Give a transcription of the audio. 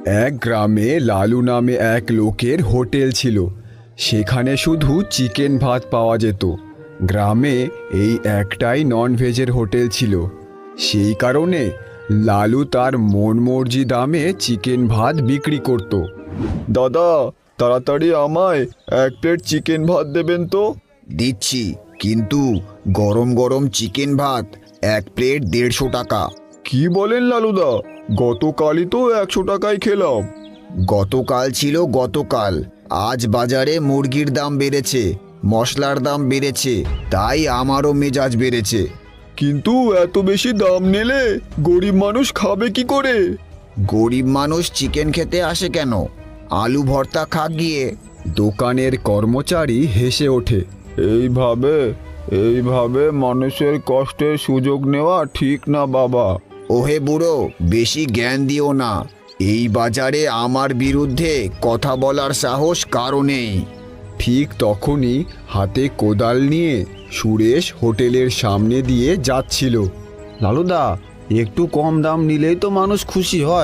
এক গ্রামে লালু নামে এক লোকের হোটেল ছিল। সেখানে শুধু চিকেন ভাত পাওয়া যেত। গ্রামে এই একটাই ননভেজের হোটেল ছিল। সেই কারণে লালু তার মন মর্জি দামে চিকেন ভাত বিক্রি করত। দাদা, তাড়াতাড়ি আমায় এক প্লেট চিকেন ভাত দেবেন তো। দিচ্ছি, কিন্তু গরম গরম চিকেন ভাত এক প্লেট 150 টাকা। কি বলেন লালুদা? গতকালই তো 100 টাকায় খেলাম। গতকাল ছিল গতকাল, আজ বাজারে মুরগির দাম বেড়েছে, মশলার দাম বেড়েছে, তাই আমারও মেজাজ বেড়েছে। কিন্তু এত বেশি দাম নিলে গরিব মানুষ খাবে কি করে? গরিব মানুষ চিকেন খেতে আসে কেন? আলু ভর্তা খাক গিয়ে। দোকানের কর্মচারী হেসে ওঠে। এইভাবে মানুষের কষ্টের সুযোগ নেওয়া ঠিক না বাবা। ওহে বুড়ো, বেশি জ্ঞান দিও না। এই বাজারে আমার বিরুদ্ধে কথা বলার সাহস কারো নেই। ঠিক তখনই হাতে কোদাল নিয়ে সুরেশ হোটেলের সামনে দিয়ে যাচ্ছিল। লালুদা, একটু কম দাম নিলেই তো মানুষ খুশি হয়।